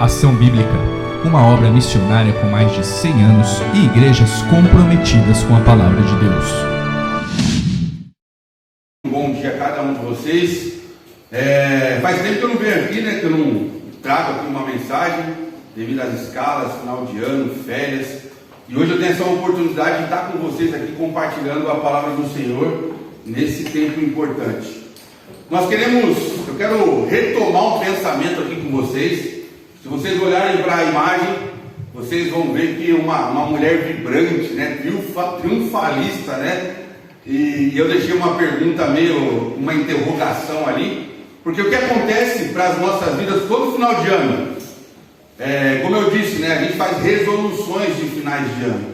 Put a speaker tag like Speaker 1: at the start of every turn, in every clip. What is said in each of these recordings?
Speaker 1: Ação Bíblica, uma obra missionária com mais de 100 anos e igrejas comprometidas com a Palavra de Deus.
Speaker 2: Bom dia a cada um de vocês. Faz tempo que eu não venho aqui, que eu não trago aqui uma mensagem, devido às escalas, final de ano, férias. E hoje eu tenho essa oportunidade de estar com vocês aqui compartilhando a Palavra do Senhor nesse tempo importante. Eu quero retomar um pensamento aqui com vocês. Se vocês olharem para a imagem, vocês vão ver que uma mulher vibrante, triunfalista, E eu deixei uma pergunta uma interrogação ali, porque o que acontece para as nossas vidas todo final de ano? Como eu disse, a gente faz resoluções de finais de ano,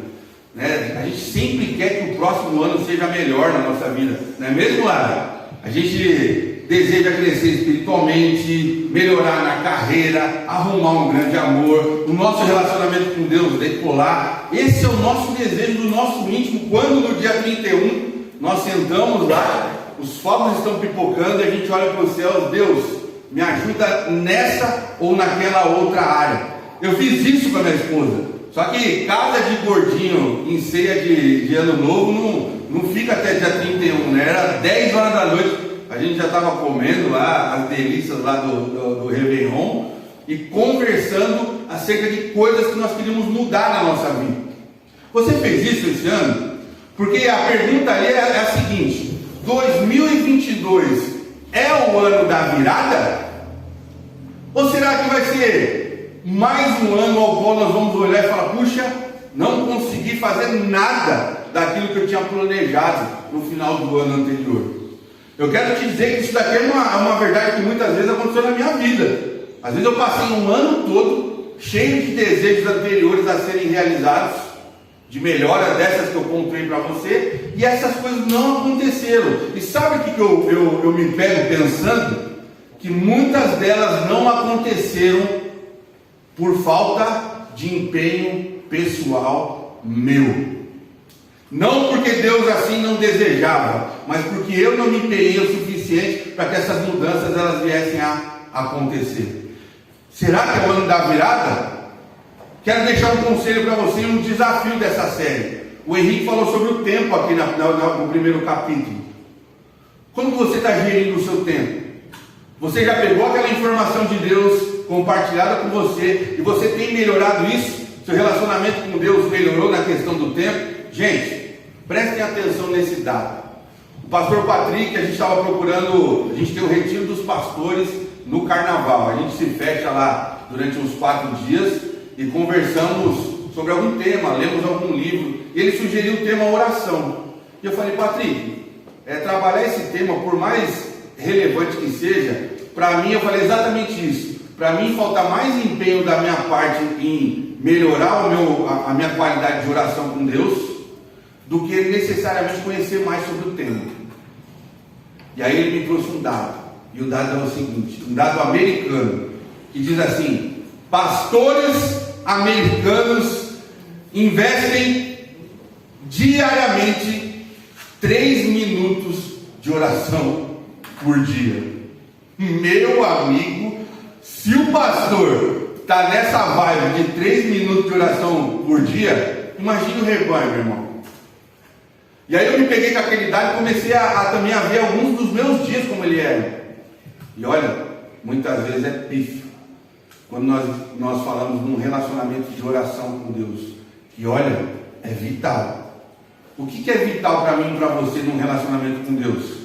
Speaker 2: A gente sempre quer que o próximo ano seja melhor na nossa vida, não é mesmo, Lara? A gente deseja crescer espiritualmente, melhorar na carreira, arrumar um grande amor, o nosso relacionamento com Deus decolar. Esse é o nosso desejo do nosso íntimo, quando no dia 31 nós sentamos lá, os fogos estão pipocando e a gente olha para o céu: Deus, me ajuda nessa ou naquela outra área. Eu fiz isso com a minha esposa, só que casa de gordinho em ceia de ano novo não fica até dia 31, Era 10 horas da noite, a gente já estava comendo lá as delícias lá do Réveillon e conversando acerca de coisas que nós queríamos mudar na nossa vida. Você fez isso esse ano? Porque a pergunta ali é a seguinte: 2022 é o ano da virada? Ou será que vai ser mais um ano ao qual nós vamos olhar e falar: puxa, não consegui fazer nada daquilo que eu tinha planejado no final do ano anterior? Eu quero te dizer que isso daqui é uma verdade que muitas vezes aconteceu na minha vida. Às vezes eu passei um ano todo cheio de desejos anteriores a serem realizados, de melhora dessas que eu contei para você, e essas coisas não aconteceram. E sabe o que eu me pego pensando? Que muitas delas não aconteceram por falta de empenho pessoal meu. Não porque Deus assim não desejava, mas porque eu não me empenhei o suficiente para que essas mudanças elas viessem a acontecer. Será que é o ano da virada? Quero deixar um conselho para você e um desafio dessa série. O Henrique falou sobre o tempo aqui no primeiro capítulo. Como você está gerindo o seu tempo? Você já pegou aquela informação de Deus compartilhada com você e você tem melhorado isso? Seu relacionamento com Deus melhorou na questão do tempo? Gente, prestem atenção nesse dado. O pastor Patrick, a gente estava procurando, a gente tem o retiro dos pastores no carnaval. A gente se fecha lá durante uns 4 dias e conversamos sobre algum tema, lemos algum livro, e ele sugeriu o tema oração. E eu falei: Patrick, trabalhar esse tema, por mais relevante que seja, para mim, eu falei exatamente isso. Para mim falta mais empenho da minha parte em melhorar a minha qualidade de oração com Deus, do que necessariamente conhecer mais sobre o tema. E aí ele me trouxe um dado, e o dado é o seguinte, um dado americano, que diz assim: pastores americanos investem diariamente 3 minutos de oração por dia. Meu amigo, se o pastor está nessa vibe de 3 minutos de oração por dia, imagine o rebanho, meu irmão. E aí eu me peguei com aquele dado e comecei também a ver alguns dos meus dias como ele era. E olha, muitas vezes é pífio quando nós falamos num relacionamento de oração com Deus, que olha, é vital. O que é vital para mim e para você num relacionamento com Deus?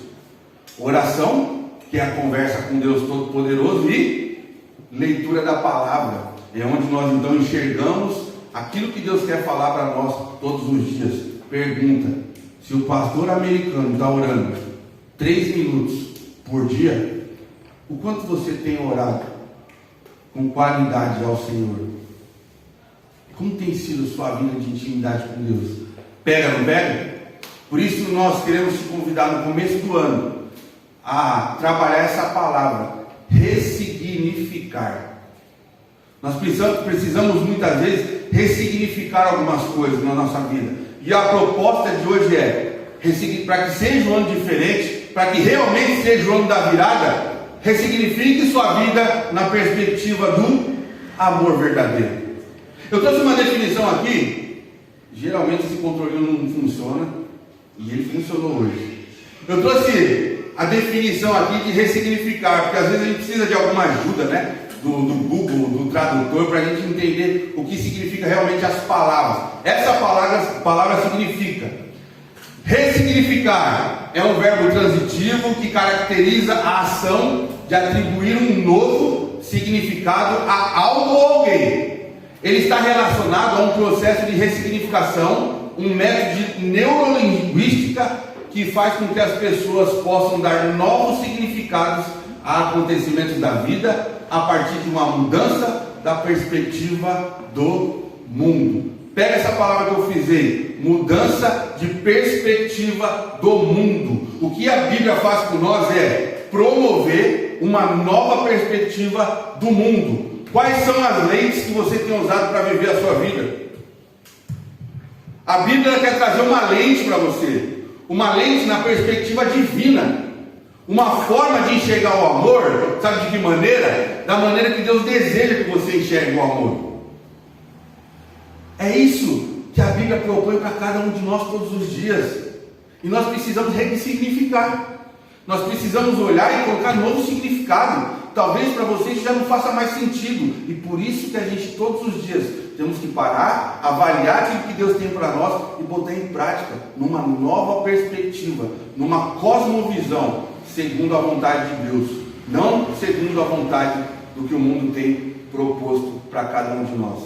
Speaker 2: Oração, que é a conversa com Deus Todo-Poderoso, e leitura da palavra. É onde nós então enxergamos aquilo que Deus quer falar para nós todos os dias. Pergunta: se o pastor americano está orando 3 minutos por dia, o quanto você tem orado com qualidade ao Senhor? Como tem sido a sua vida de intimidade com Deus? Pega, não pega? Por isso nós queremos te convidar no começo do ano a trabalhar essa palavra, ressignificar. Nós precisamos muitas vezes ressignificar algumas coisas na nossa vida. E a proposta de hoje para que seja um ano diferente, para que realmente seja o ano da virada, ressignifique sua vida na perspectiva do amor verdadeiro? Eu trouxe uma definição aqui. Geralmente esse controle não funciona, e ele funcionou hoje. Eu trouxe a definição aqui de ressignificar, porque às vezes a gente precisa de alguma ajuda, né? Do Google, do tradutor, para a gente entender o que significa realmente as palavras. Essa palavra significa ressignificar. É um verbo transitivo que caracteriza a ação de atribuir um novo significado a algo ou alguém. Ele está relacionado a um processo de ressignificação, um método de neurolinguística que faz com que as pessoas possam dar novos significados a acontecimentos da vida a partir de uma mudança da perspectiva do mundo. Pega essa palavra que eu fiz aí, mudança de perspectiva do mundo. O que a Bíblia faz com nós é promover uma nova perspectiva do mundo. Quais são as lentes que você tem usado para viver a sua vida? A Bíblia quer trazer uma lente para você, uma lente na perspectiva divina, uma forma de enxergar o amor. Sabe de que maneira? Da maneira que Deus deseja que você enxergue o amor. É isso que a Bíblia propõe para cada um de nós todos os dias, e nós precisamos ressignificar. Nós precisamos olhar e colocar novo significado. Talvez para vocês já não faça mais sentido, e por isso que a gente todos os dias temos que parar, avaliar aquilo que Deus tem para nós e botar em prática numa nova perspectiva, numa cosmovisão segundo a vontade de Deus, não segundo a vontade do que o mundo tem proposto para cada um de nós.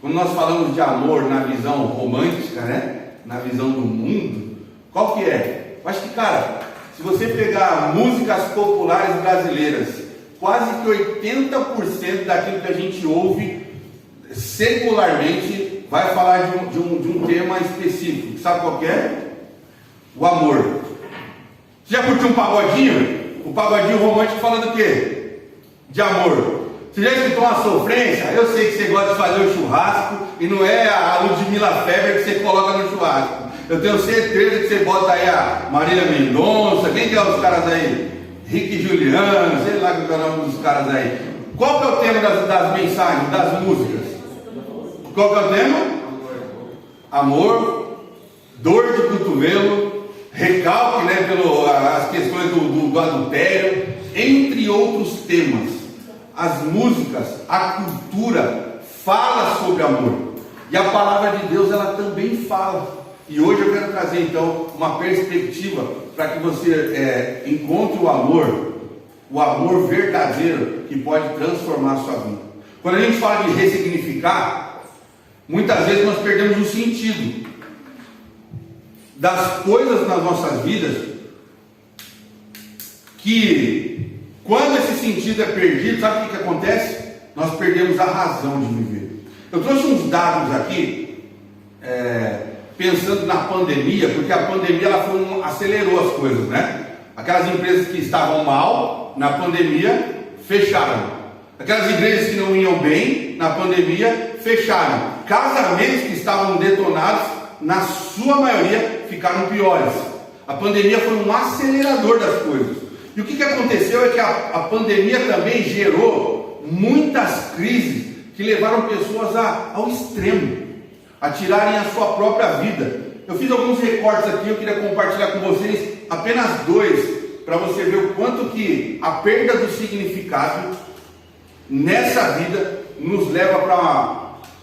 Speaker 2: Quando nós falamos de amor na visão romântica, né? Na visão do mundo, qual que é? Eu acho que, cara, se você pegar músicas populares brasileiras, quase que 80% daquilo que a gente ouve secularmente vai falar de um tema específico. Sabe qual que é? O amor. Você já curtiu um pagodinho? O pagodinho romântico fala do quê? De amor. Você já escutou uma sofrência? Eu sei que você gosta de fazer o churrasco e não é a Ludmilla Feber que você coloca no churrasco. Eu tenho certeza que você bota aí a Marília Mendonça. Quem que é os caras aí? Rick Juliano, sei lá que é o nome dos caras aí. Qual que é o tema das mensagens, das músicas? Qual que é o tema? Amor, dor de cotovelo, recalque, né, pelas questões do adultério, entre outros temas. As músicas, a cultura fala sobre amor, e a palavra de Deus ela também fala. E hoje eu quero trazer então uma perspectiva para que você encontre o amor verdadeiro que pode transformar a sua vida. Quando a gente fala de ressignificar, muitas vezes nós perdemos o sentido das coisas nas nossas vidas, que quando esse sentido é perdido, sabe o que acontece? Nós perdemos a razão de viver. Eu trouxe uns dados aqui, pensando na pandemia, porque a pandemia acelerou as coisas, né? Aquelas empresas que estavam mal na pandemia fecharam. Aquelas igrejas que não iam bem na pandemia fecharam. Casamentos que estavam detonados, na sua maioria, ficaram piores. A pandemia foi um acelerador das coisas. E o que aconteceu é que a pandemia também gerou muitas crises que levaram pessoas ao extremo, a tirarem a sua própria vida. Eu fiz alguns recortes aqui, eu queria compartilhar com vocês apenas dois, para você ver o quanto que a perda do significado nessa vida nos leva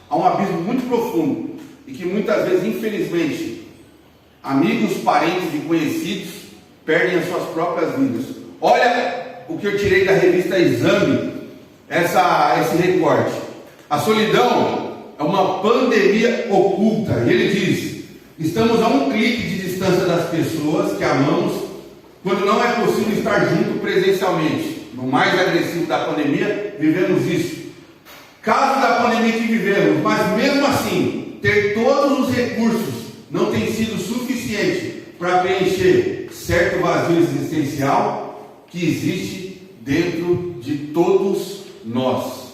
Speaker 2: a um abismo muito profundo, e que muitas vezes, infelizmente, amigos, parentes e conhecidos perdem as suas próprias vidas. Olha o que eu tirei da revista Exame, esse recorte. A solidão é uma pandemia oculta, e ele diz: estamos a um clique de distância das pessoas que amamos, quando não é possível estar junto presencialmente. No mais agressivo da pandemia, vivemos isso. Caso da pandemia que vivemos, mas mesmo assim, ter todos os recursos não tem sido suficiente para preencher certo vazio existencial que existe dentro de todos nós.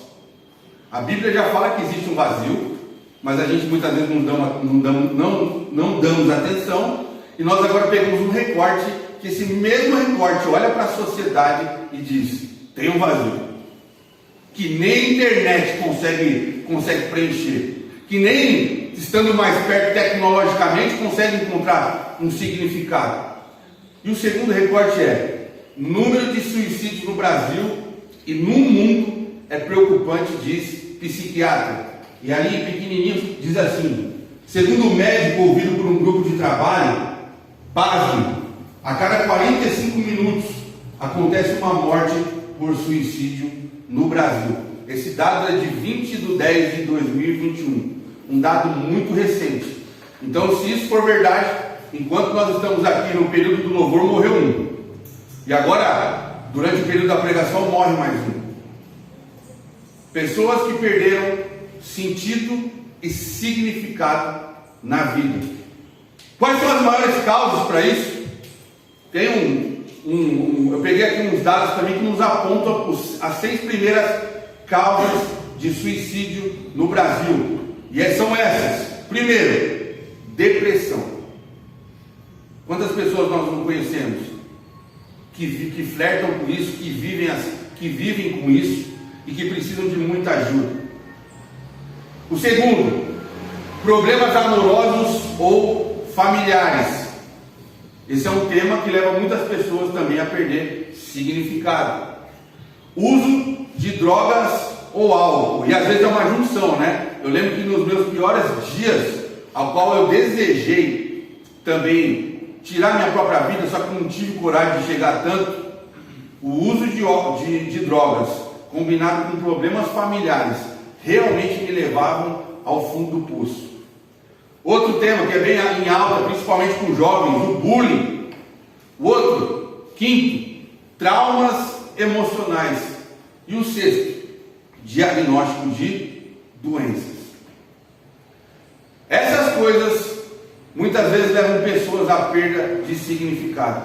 Speaker 2: A Bíblia já fala que existe um vazio, mas a gente muitas vezes não damos atenção, e nós agora pegamos um recorte, que esse mesmo recorte olha para a sociedade e diz: tem um vazio. que nem a internet consegue preencher, que nem estando mais perto tecnologicamente consegue encontrar um significado. E o segundo recorte é: número de suicídios no Brasil e no mundo é preocupante, diz psiquiatra. E ali pequenininho diz assim: segundo o médico ouvido por um grupo de trabalho, pasme, a cada 45 minutos acontece uma morte por suicídio no Brasil. Esse dado é de 20/10/2021, um dado muito recente. Então, se isso for verdade, enquanto nós estamos aqui no período do louvor, morreu um. E agora, durante o período da pregação, morre mais um. Pessoas que perderam sentido e significado na vida. Quais são as maiores causas para isso? Tem eu peguei aqui uns dados também que nos apontam as 6 primeiras causas de suicídio no Brasil. E são essas. Primeiro, depressão. Quantas pessoas nós não conhecemos que flertam com isso, que vivem com isso e que precisam de muita ajuda? O segundo, problemas amorosos ou familiares. Esse é um tema que leva muitas pessoas também a perder significado. Uso de drogas ou álcool, e às vezes é uma junção, né? Eu lembro que nos meus piores dias, ao qual eu desejei também tirar minha própria vida, só que não tive coragem de chegar tanto, o uso de drogas, combinado com problemas familiares, realmente me levavam ao fundo do poço. Outro tema que é bem em alta, principalmente com jovens, o bullying. O outro, quinto, traumas emocionais. E o sexto, diagnóstico de doenças. Essas coisas muitas vezes levam pessoas à perda de significado.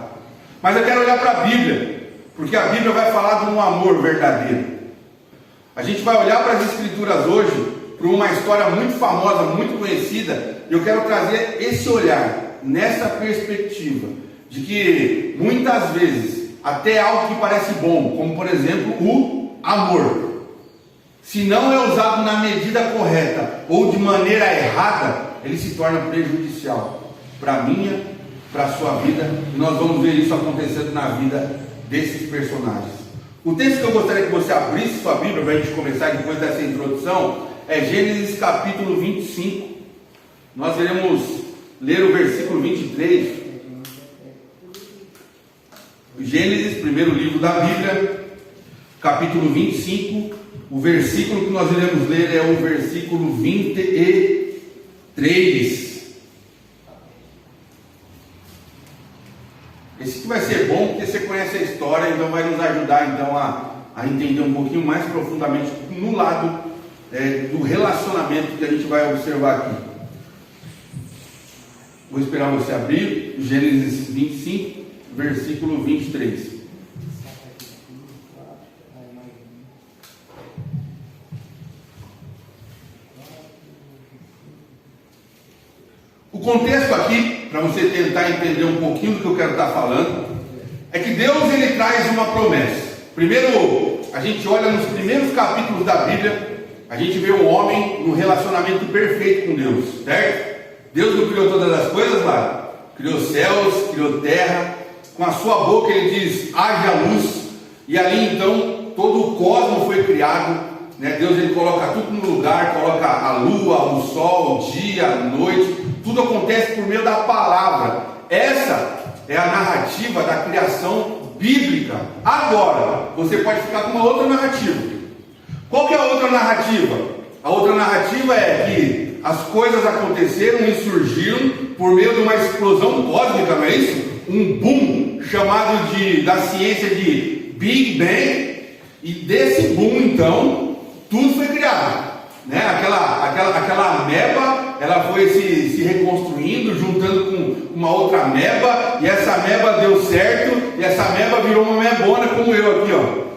Speaker 2: Mas eu quero olhar para a Bíblia, porque a Bíblia vai falar de um amor verdadeiro. A gente vai olhar para as Escrituras hoje, para uma história muito famosa, muito conhecida. Eu quero trazer esse olhar, nessa perspectiva, de que muitas vezes, até algo que parece bom, como por exemplo o amor, se não é usado na medida correta ou de maneira errada, ele se torna prejudicial para a minha, para a sua vida, e nós vamos ver isso acontecendo na vida desses personagens. O texto que eu gostaria que você abrisse sua Bíblia para a gente começar depois dessa introdução é Gênesis capítulo 25. Nós iremos ler o versículo 23. Gênesis, primeiro livro da Bíblia, capítulo 25. O versículo que nós iremos ler é o versículo 23. Esse que vai ser bom porque você conhece a história, então vai nos ajudar então a entender um pouquinho mais profundamente no lado do relacionamento que a gente vai observar aqui. Vou esperar você abrir Gênesis 25, versículo 23. O contexto aqui, para você tentar entender um pouquinho do que eu quero estar falando, é que Deus ele traz uma promessa. Primeiro, a gente olha nos primeiros capítulos da Bíblia, a gente vê o homem no relacionamento perfeito com Deus, certo? Deus não criou todas as coisas lá, criou céus, criou terra, com a sua boca ele diz, haja luz, e ali então todo o cosmos foi criado, né? Deus ele coloca tudo no lugar, coloca a lua, o sol, o dia, a noite, tudo acontece por meio da palavra. Essa é a narrativa da criação bíblica. Agora, você pode ficar com uma outra narrativa. Qual que é a outra narrativa? A outra narrativa é que as coisas aconteceram e surgiram por meio de uma explosão cósmica, não é isso? Um boom chamado da ciência de Big Bang, e desse boom então tudo foi criado, né? Aquela ameba, ela foi se reconstruindo, juntando com uma outra ameba, e essa ameba deu certo, e essa ameba virou uma amebona como eu aqui, ó.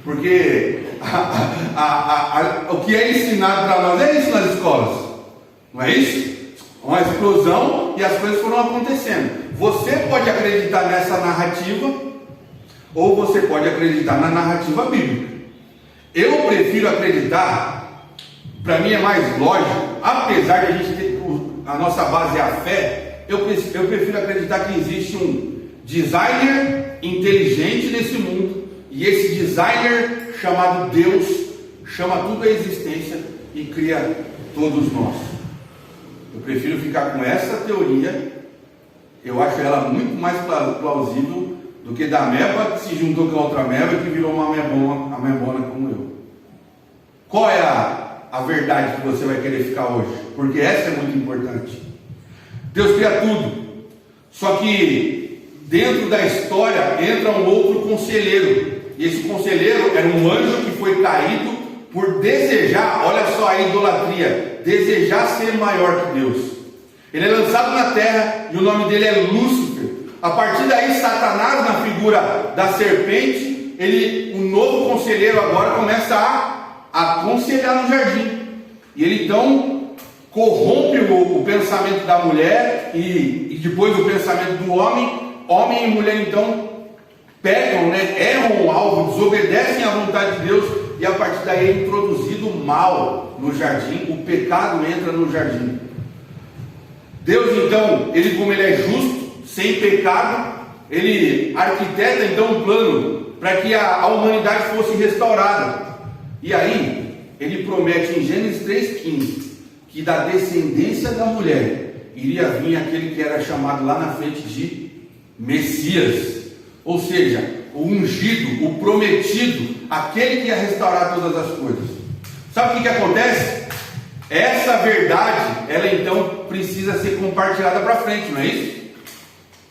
Speaker 2: Porque o que é ensinado para nós é isso nas escolas, não é isso? Uma explosão e as coisas foram acontecendo. Você pode acreditar nessa narrativa, ou você pode acreditar na narrativa bíblica. Eu prefiro acreditar, para mim é mais lógico, apesar de a gente ter, a nossa base é a fé, eu prefiro acreditar que existe um designer inteligente nesse mundo, e esse designer chamado Deus chama tudo à existência e cria todos nós. Eu prefiro ficar com essa teoria. Eu acho ela muito mais plausível do que da ameba que se juntou com a outra ameba e que virou uma amebona como eu. Qual é a verdade que você vai querer ficar hoje? Porque essa é muito importante. Deus cria tudo, só que dentro da história entra um outro conselheiro, e esse conselheiro era um anjo que foi caído por desejar, olha só a idolatria, desejar ser maior que Deus. Ele é lançado na terra e o nome dele é Lúcifer. A partir daí, Satanás, na figura da serpente, o novo conselheiro agora começa a aconselhar no jardim. E ele então corrompe o pensamento da mulher e depois o pensamento do homem. Homem e mulher então pecam, erram o alvo, desobedecem à vontade de Deus, e a partir daí é introduzido o mal no jardim, o pecado entra no jardim. Deus então, como ele é justo, sem pecado, ele arquiteta então um plano para que a humanidade fosse restaurada. E aí, ele promete em Gênesis 3,15 que da descendência da mulher iria vir aquele que era chamado lá na frente de Messias, ou seja, o ungido, o prometido, aquele que ia restaurar todas as coisas. Sabe o que acontece? Essa verdade, ela então precisa ser compartilhada para frente, não é isso?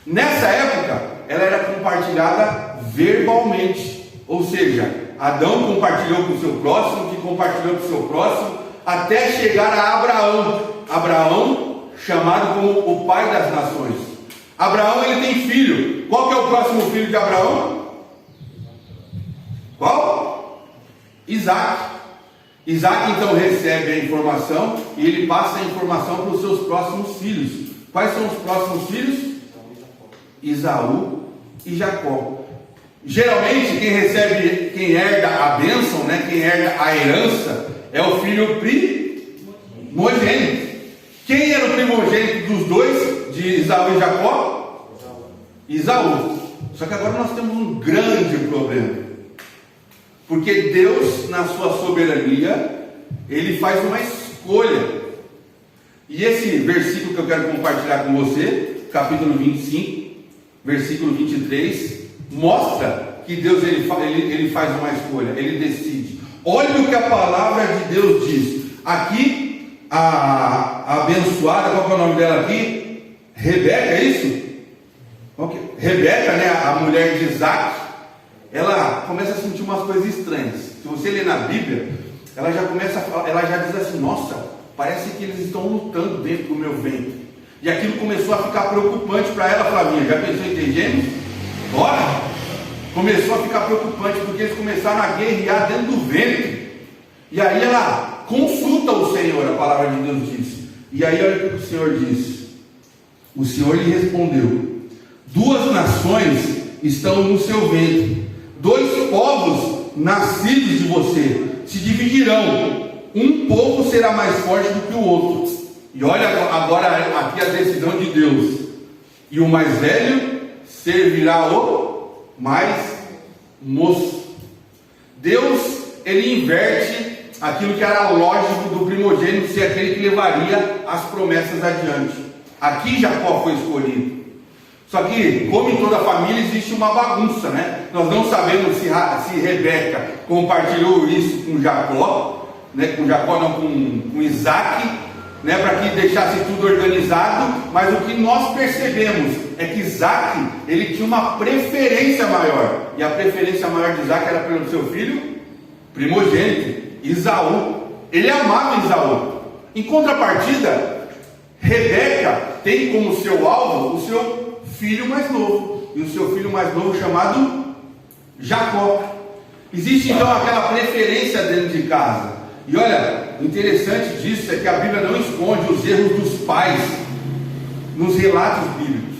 Speaker 2: Nessa época, ela era compartilhada verbalmente, ou seja, Adão compartilhou com o seu próximo, que compartilhou com o seu próximo, até chegar a Abraão. Abraão, chamado como o pai das nações. Abraão, ele tem filho. Qual que é o próximo filho de Abraão? Qual? Isaac. Isaac então recebe a informação e ele passa a informação para os seus próximos filhos. Quais são os próximos filhos? Esaú e Jacó. Geralmente quem herda a bênção, quem herda a herança, é o filho primogênito. Quem era o primogênito dos dois, de Esaú e Jacó? Esaú. Só que agora nós temos um grande problema, porque Deus, na sua soberania, ele faz uma escolha. E esse versículo que eu quero compartilhar com você, capítulo 25, versículo 23, mostra que Deus ele faz uma escolha, ele decide. Olha o que a palavra de Deus diz. Aqui, a abençoada, qual é o nome dela aqui? Rebeca, é isso? Okay. Rebeca, a mulher de Isaac, ela começa a sentir umas coisas estranhas. Se você ler na Bíblia, ela já diz assim: nossa, parece que eles estão lutando dentro do meu ventre. E aquilo começou a ficar preocupante para ela. Flavinha, já pensou em ter gêmeos? Bora! Começou a ficar preocupante, porque eles começaram a guerrear dentro do ventre. E aí ela consulta o Senhor, a palavra de Deus diz. E aí olha o que o Senhor diz. O Senhor lhe respondeu: 2 nações estão no seu ventre, 2 povos nascidos de você se dividirão, um povo será mais forte do que o outro. E olha agora aqui a decisão de Deus: e o mais velho servirá o mais moço. Deus, ele inverte aquilo que era lógico do primogênito ser aquele que levaria as promessas adiante. Aqui Jacó foi escolhido. Só que, como em toda família, existe uma bagunça, Nós não sabemos se Rebeca compartilhou isso com Jacó, com Jacó não, com Isaac, para que deixasse tudo organizado. Mas o que nós percebemos é que Isaac, ele tinha uma preferência maior, e a preferência maior de Isaac era pelo seu filho primogênito, Esaú. Ele amava Esaú. Em contrapartida, Rebeca tem como seu alvo o seu filho mais novo, e o seu filho mais novo chamado Jacó. Existe então aquela preferência dentro de casa. E olha, o interessante disso é que a Bíblia não esconde os erros dos pais nos relatos bíblicos.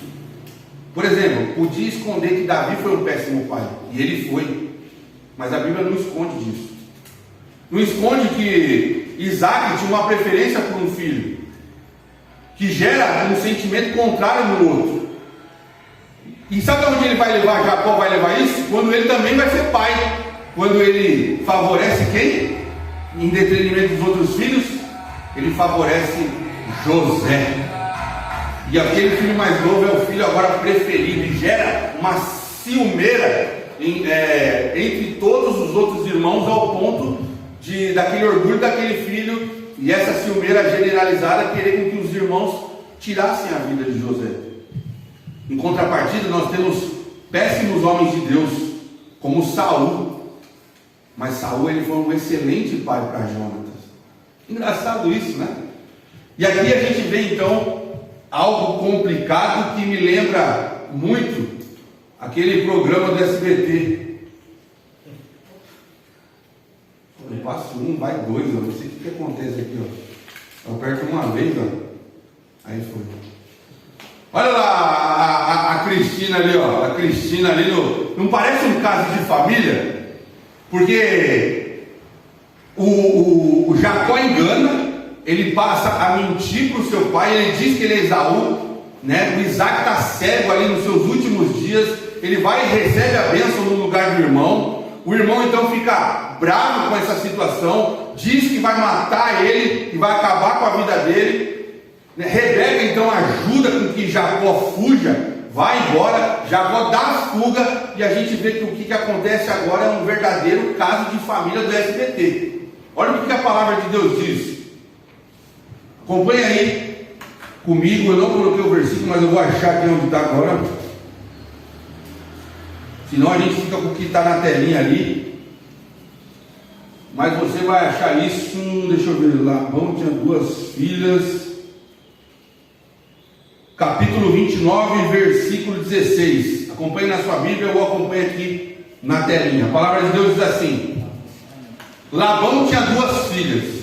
Speaker 2: Por exemplo, podia esconder que Davi foi um péssimo pai, e ele foi, mas a Bíblia não esconde disso. Não esconde que Isaac tinha uma preferência por um filho, que gera um sentimento contrário no outro. E sabe onde ele vai levar, Jacó vai levar isso? Quando ele também vai ser pai. Quando ele favorece quem? Em detrimento dos outros filhos, ele favorece José. E aquele filho mais novo é o filho agora preferido, e gera uma ciumeira entre todos os outros irmãos, ao ponto daquele orgulho daquele filho e essa ciumeira generalizada querer com que os irmãos tirassem a vida de José. Em contrapartida, nós temos péssimos homens de Deus, como Saul. Mas Saul, ele foi um excelente pai para Jonatas. Engraçado isso, né? E aqui a gente vê então algo complicado que me lembra muito aquele programa do SBT. Eu passo um, vai dois, eu não sei o que acontece aqui, ó. Eu aperto uma vez, ó. Aí foi. Olha lá a Cristina ali, ó. A Cristina ali, não parece um caso de família? Porque o Jacó engana, ele passa a mentir para o seu pai, ele diz que ele é Esaú, né? O Isaac está cego ali nos seus últimos dias, ele vai e recebe a bênção no lugar do irmão. O irmão então fica bravo com essa situação, diz que vai matar ele e vai acabar com a vida dele. Rebeca então ajuda com que Jacó fuja, vai embora, Jacó dá a fuga, e a gente vê que o que acontece agora é um verdadeiro caso de família do SBT. Olha o que a palavra de Deus diz. Acompanha aí comigo, eu não coloquei o versículo, mas eu vou achar aqui onde está agora. Senão a gente fica com o que está na telinha ali. Mas você vai achar isso, deixa eu ver, Labão tinha 2 filhas. Capítulo 29, versículo 16. Acompanhe na sua Bíblia, eu acompanho aqui na telinha. A palavra de Deus diz assim: Labão tinha 2 filhas.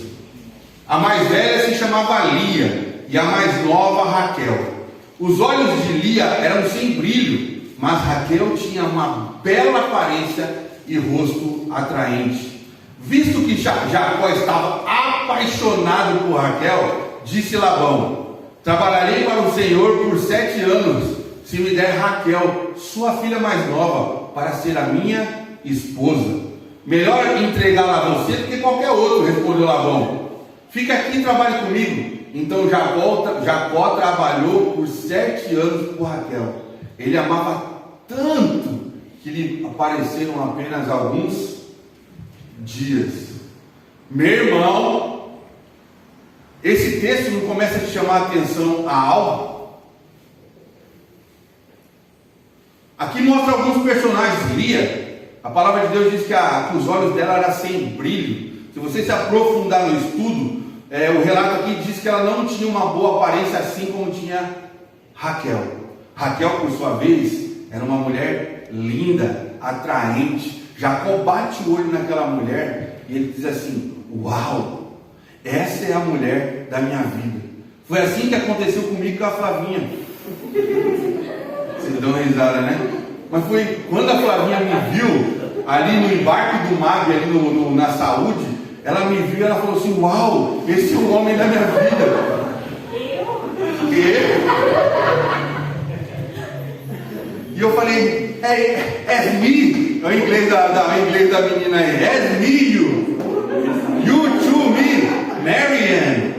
Speaker 2: A mais velha se chamava Lia e a mais nova Raquel. Os olhos de Lia eram sem brilho, mas Raquel tinha uma bela aparência e rosto atraente. Visto que Jacó estava apaixonado por Raquel, disse Labão: trabalharei para o Senhor por 7 anos, se me der Raquel, sua filha mais nova, para ser a minha esposa. Melhor entregá-la a você do que qualquer outro, respondeu Labão. Fica aqui e trabalhe comigo. Então Jacó trabalhou por 7 anos por Raquel. Ele amava tanto que lhe apareceram apenas alguns dias. Meu irmão, esse texto não começa a te chamar a atenção a algo? Aqui mostra alguns personagens. Lia, a palavra de Deus diz que os olhos dela eram sem brilho. Se você se aprofundar no estudo, o relato aqui diz que ela não tinha uma boa aparência, assim como tinha Raquel. Raquel, por sua vez, era uma mulher linda, atraente. Jacó bate o olho naquela mulher e ele diz assim: uau, essa é a mulher da minha vida. Foi assim que aconteceu comigo com a Flavinha. Vocês dão uma risada, né? Mas foi quando a Flavinha me viu ali no embarque do MAB, ali na saúde. Ela me viu e ela falou assim: uau, esse é o homem da minha vida. E eu falei: é me. É o inglês da menina aí. É me, you. You to me, Marianne.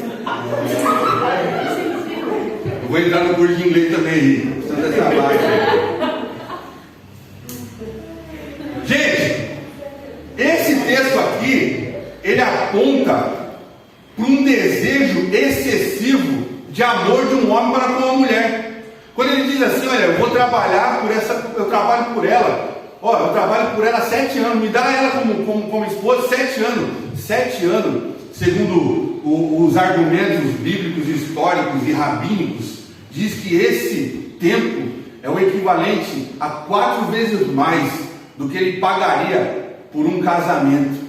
Speaker 2: Eu vou entrar no curso de inglês também aí. Precisa dessa vaga. Gente, esse texto aqui, ele aponta para um desejo excessivo de amor de um homem para com uma mulher. Quando ele diz assim: olha, eu vou trabalhar por essa, eu trabalho por ela. Eu trabalho por ela há 7 anos, me dá ela como esposa 7 anos. 7 anos, segundo os argumentos bíblicos, históricos e rabínicos, diz que esse tempo é o equivalente a 4 vezes mais do que ele pagaria por um casamento.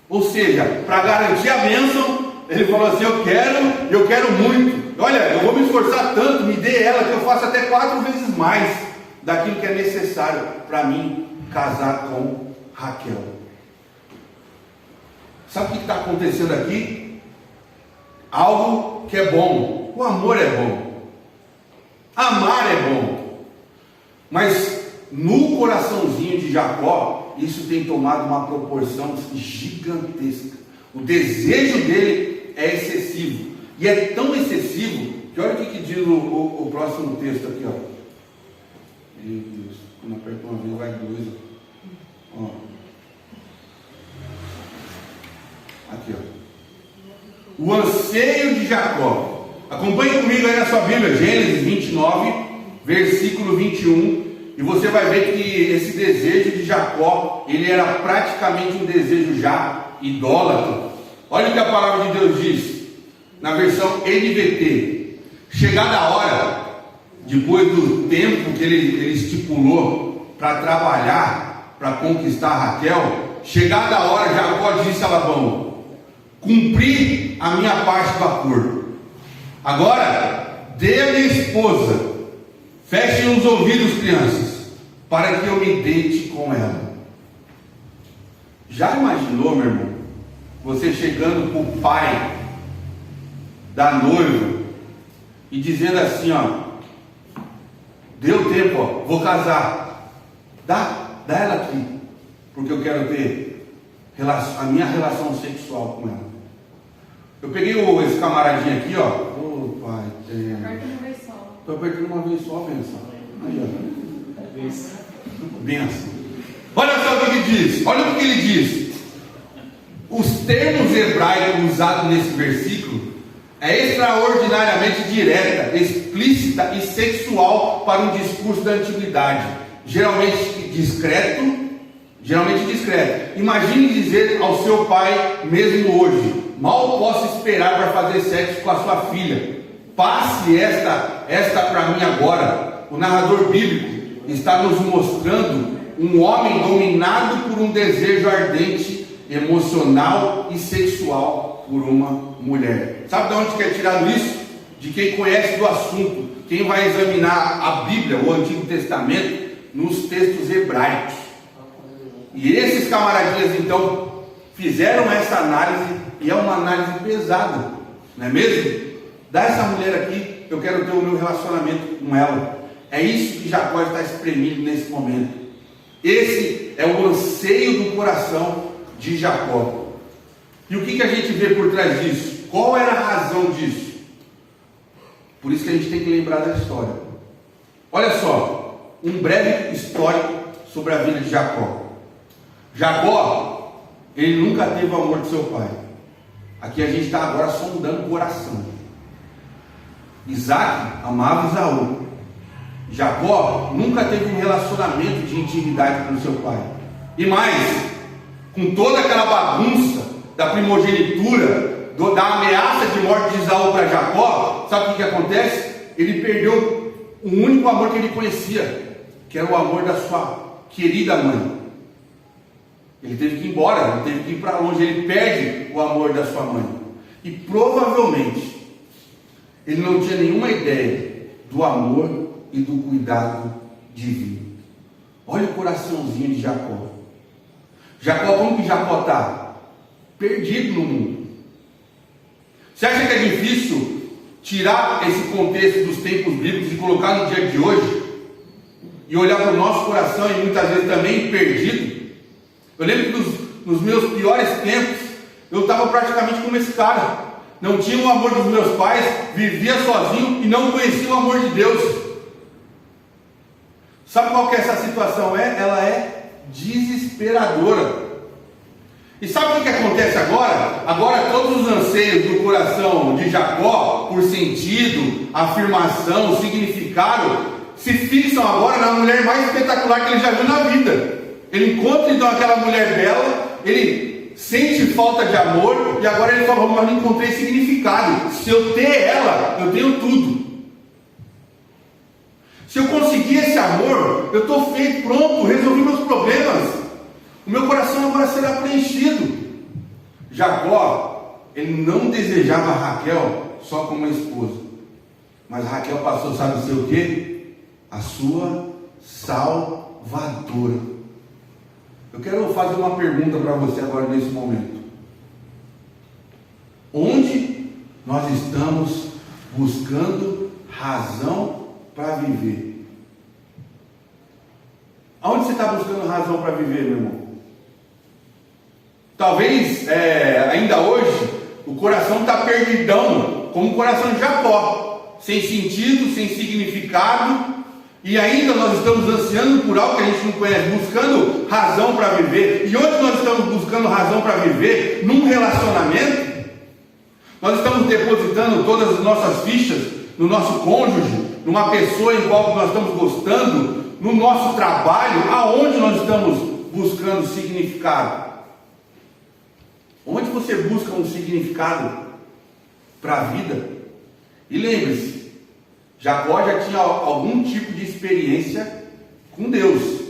Speaker 2: Ou seja, para garantir a bênção, ele falou assim: eu quero muito. Olha, eu vou me esforçar tanto, me dê ela, que eu faço até 4 vezes mais daquilo que é necessário para mim casar com Raquel. Sabe o que está acontecendo aqui? Algo que é bom. O amor é bom. Amar é bom. Mas no coraçãozinho de Jacó, isso tem tomado uma proporção gigantesca. O desejo dele é excessivo. E é tão excessivo que olha o que diz o próximo texto aqui, ó. Meu Deus, quando aperta uma vez vai dois. Ó. Aqui, ó. O anseio de Jacó. Acompanhe comigo aí na sua Bíblia, Gênesis 29, versículo 21. E você vai ver que esse desejo de Jacó, ele era praticamente um desejo já idólatra. Olha o que a palavra de Deus diz, na versão NVT. Chegada a hora, depois do tempo que ele estipulou para trabalhar, para conquistar Raquel, chegada a hora, Jacó disse a Labão: cumpri a minha parte do acordo. Agora, dê a minha esposa. Fechem os ouvidos, crianças, para que eu me deite com ela. Já imaginou, meu irmão, você chegando para o pai da noiva e dizendo assim, ó: deu tempo, ó, vou casar, dá ela aqui, porque eu quero ter a minha relação sexual com ela. Eu peguei esse camaradinho aqui, ó. Ô pai, estou apertando uma vez só, benção. Aí, ó. Benção. Olha só o que ele diz. Olha o que ele diz. Os termos hebraicos usados nesse versículo é extraordinariamente direta, explícita e sexual para um discurso da antiguidade. Geralmente discreto. Imagine dizer ao seu pai, mesmo hoje: mal posso esperar para fazer sexo com a sua filha. Passe esta para mim agora. O narrador bíblico está nos mostrando um homem dominado por um desejo ardente, emocional e sexual por uma mulher. Sabe de onde que é tirado isso? De quem conhece do assunto, quem vai examinar a Bíblia, o Antigo Testamento, nos textos hebraicos. E esses camaradinhas então fizeram essa análise, e é uma análise pesada, não é mesmo? Dá essa mulher aqui, eu quero ter o meu relacionamento com ela. É isso que Jacó está espremindo nesse momento. Esse é o anseio do coração de Jacó. E o que a gente vê por trás disso? Qual era a razão disso? Por isso que a gente tem que lembrar da história. Olha só, um breve histórico sobre a vida de Jacó. Jacó, ele nunca teve o amor de seu pai. Aqui a gente está agora sondando o coração. Isaac amava Esaú. Jacó nunca teve um relacionamento de intimidade com seu pai. E mais, com toda aquela bagunça da primogenitura, da ameaça de morte de Esaú para Jacó, sabe o que acontece? Ele perdeu o único amor que ele conhecia, que era o amor da sua querida mãe. Ele teve que ir embora, ele teve que ir para longe, ele perde o amor da sua mãe. E provavelmente ele não tinha nenhuma ideia do amor e do cuidado divino. Olha o coraçãozinho de Jacó. Jacó, como que Jacó está? Perdido no mundo. Você acha que é difícil tirar esse contexto dos tempos bíblicos e colocar no dia de hoje? E olhar para o nosso coração e muitas vezes também perdido? Eu lembro que nos meus piores tempos, eu estava praticamente como esse cara. Não tinha o amor dos meus pais, vivia sozinho e não conhecia o amor de Deus. Sabe qual que essa situação é? Ela é desesperadora. E sabe o que acontece agora? Agora todos os anseios do coração de Jacó, por sentido, afirmação, significado, se fixam agora na mulher mais espetacular que ele já viu na vida. Ele encontra então aquela mulher bela, ele sente falta de amor, e agora ele fala: mas não encontrei significado. Se eu ter ela, eu tenho tudo. Se eu conseguir esse amor, eu estou feito, pronto, resolvi meus problemas. O meu coração agora será preenchido. Jacó, ele não desejava Raquel só como uma esposa, mas Raquel passou, sabe ser o quê? A sua salvadora. Eu quero fazer uma pergunta para você agora nesse momento. Onde nós estamos buscando razão para viver? Aonde você está buscando razão para viver, meu irmão? Talvez ainda hoje o coração está perdidão, como o coração de Jacó, sem sentido, sem significado, e ainda nós estamos ansiando por algo que a gente não conhece, buscando razão para viver. E onde nós estamos buscando razão para viver? Num relacionamento. Nós estamos depositando todas as nossas fichas no nosso cônjuge, numa pessoa em qual nós estamos gostando, no nosso trabalho. Aonde nós estamos buscando significado? Onde você busca um significado para a vida? E lembre-se, Jacó já tinha algum tipo de experiência com Deus.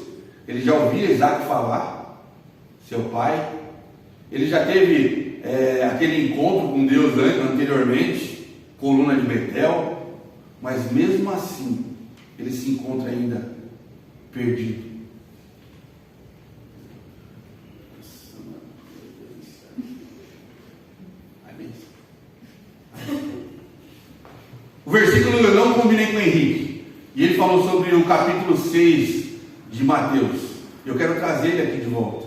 Speaker 2: Ele já ouvia Isaac falar, seu pai. Ele já teve aquele encontro com Deus anteriormente, coluna de Betel. Mas mesmo assim, ele se encontra ainda perdido. O versículo eu não combinei com o Henrique, e ele falou sobre o capítulo 6 de Mateus. Eu quero trazer ele aqui de volta.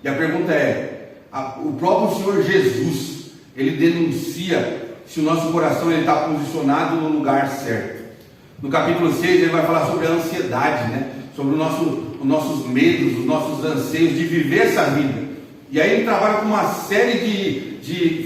Speaker 2: E a pergunta é: o próprio Senhor Jesus, ele denuncia se o nosso coração está posicionado no lugar certo. No capítulo 6 ele vai falar sobre a ansiedade, né? Sobre os nossos medos, os nossos anseios de viver essa vida. E aí ele trabalha com uma série de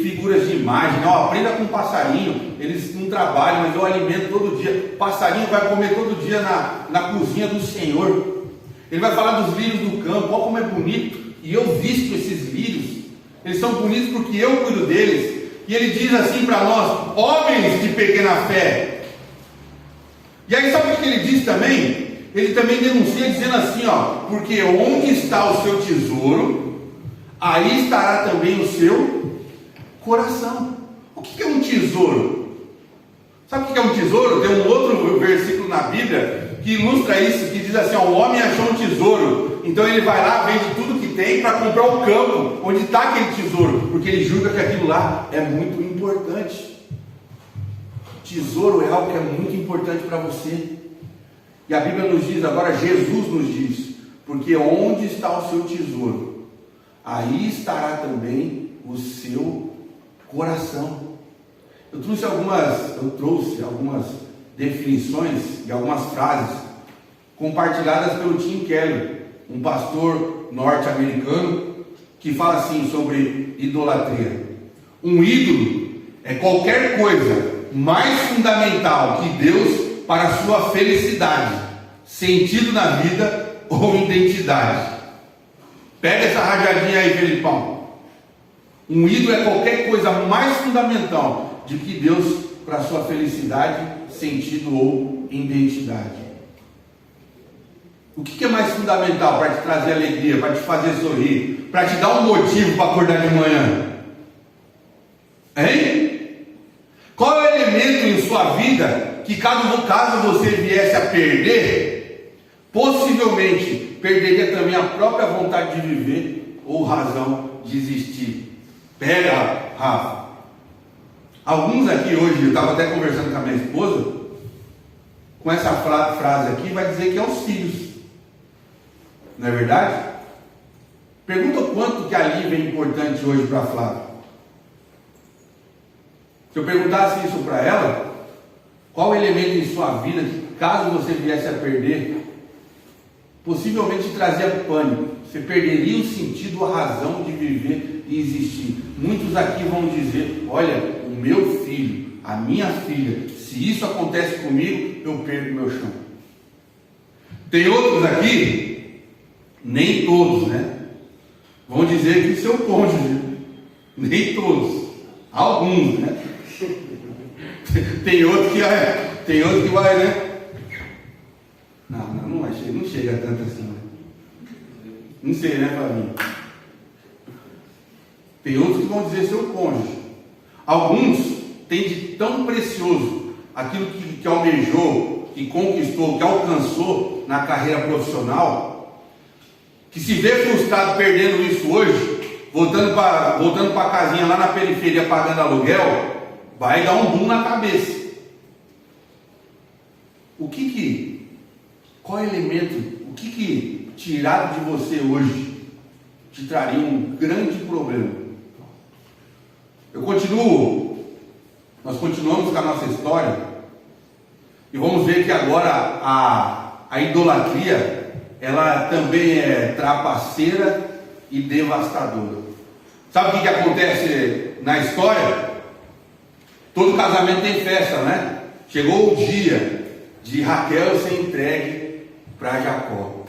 Speaker 2: figuras de imagem. Não, aprenda com um passarinho. Eles não trabalham, mas eu alimento todo dia. O passarinho vai comer todo dia na cozinha do Senhor. Ele vai falar dos lírios do campo. Olha como é bonito. E eu visto esses lírios. Eles são bonitos porque eu cuido deles. E ele diz assim para nós: homens de pequena fé. E aí sabe o que ele diz também? Ele também denuncia dizendo assim, porque onde está o seu tesouro, aí estará também o seu coração. O que é um tesouro? Sabe o que é um tesouro? Tem um outro versículo na Bíblia que ilustra isso, que diz assim: o homem achou um tesouro, então ele vai lá, vende tudo que tem para comprar o campo onde está aquele tesouro, porque ele julga que aquilo lá é muito importante. Tesouro é algo que é muito importante para você. E a Bíblia nos diz, agora Jesus nos diz, porque onde está o seu tesouro, aí estará também o seu coração. Eu trouxe algumas definições e algumas frases compartilhadas pelo Tim Keller, um pastor norte-americano, que fala assim sobre idolatria. Um ídolo é qualquer coisa mais fundamental que Deus para a sua felicidade, sentido na vida ou identidade. Pega essa rajadinha aí, Felipão. Um ídolo é qualquer coisa mais fundamental de que Deus para a sua felicidade, sentido ou identidade. O que é mais fundamental para te trazer alegria, para te fazer sorrir, para te dar um motivo para acordar de manhã? Hein? Qual é o elemento em sua vida que caso você viesse a perder, possivelmente perderia também a própria vontade de viver ou razão de existir? Pega, Rafa. Alguns aqui hoje, eu estava até conversando com a minha esposa, com essa frase aqui, vai dizer que é os filhos. Não é verdade? Pergunta o quanto que a Lívia é importante hoje para a Flávia. Se eu perguntasse isso para ela, qual o elemento em sua vida que, caso você viesse a perder, possivelmente trazia pânico? Você perderia o sentido, a razão de viver e existir. Muitos aqui vão dizer: olha, o meu filho, a minha filha, se isso acontece comigo, eu perco meu chão. Tem outros aqui, nem todos, né? Vão dizer que o seu cônjuge, nem todos, alguns, né? Tem outro que vai, né? Não vai, não chega tanto assim, né? Não sei, né, Flavinho? Tem outros que vão dizer seu cônjuge. Alguns têm de tão precioso aquilo que almejou, que conquistou, que alcançou na carreira profissional, que se vê frustrado perdendo isso hoje, voltando para a casinha lá na periferia pagando aluguel, vai dar um boom na cabeça. Qual elemento, o que tirado de você hoje te traria um grande problema? Nós continuamos com a nossa história e vamos ver que agora a idolatria, ela também é trapaceira e devastadora. Sabe o que acontece na história? Todo casamento tem festa, né? Chegou o dia de Raquel ser entregue para Jacó.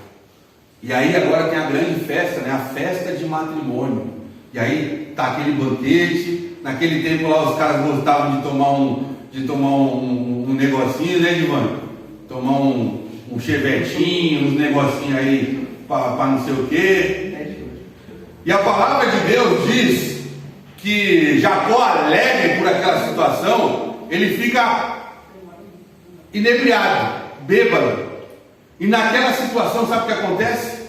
Speaker 2: E aí agora tem a grande festa, né? A festa de matrimônio. E aí tá aquele banquete. Naquele tempo lá os caras gostavam de tomar um negocinho, né, Divan? Tomar um chevetinho, uns negocinhos aí para não sei o quê. E a palavra de Deus diz que Jacó, alegre por aquela situação, ele fica inebriado, bêbado. E naquela situação, sabe o que acontece?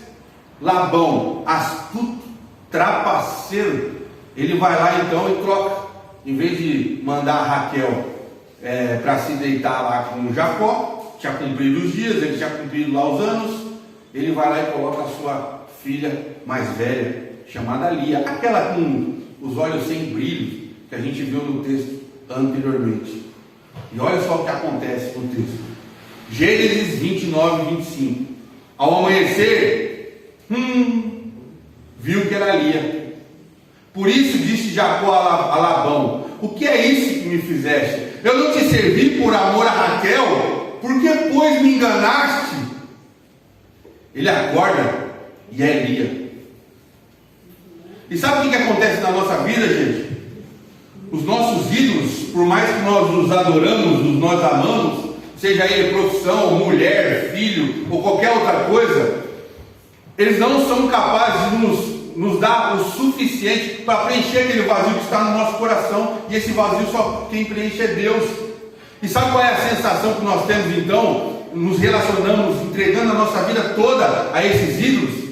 Speaker 2: Labão, astuto, trapaceiro, ele vai lá então e troca. Em vez de mandar a Raquel para se deitar lá com o Jacó, tinha cumprido os dias, ele tinha cumprido lá os anos, ele vai lá e coloca a sua filha mais velha, chamada Lia, aquela com os olhos sem brilho, que a gente viu no texto anteriormente. E olha só o que acontece no texto. Gênesis 29, 25. Ao amanhecer, viu que era Lia. Por isso disse Jacó a Labão: o que é isso que me fizeste? Eu não te servi por amor a Raquel? Por que, pois, me enganaste? Ele acorda e é Lia. E sabe o que acontece na nossa vida, gente? Os nossos ídolos, por mais que nós os adoramos, nós amamos, seja ele profissão, mulher, filho ou qualquer outra coisa, eles não são capazes de nos dar o suficiente para preencher aquele vazio que está no nosso coração. E esse vazio só quem preenche é Deus. E sabe qual é a sensação que nós temos então? Nos relacionamos, entregando a nossa vida toda a esses ídolos.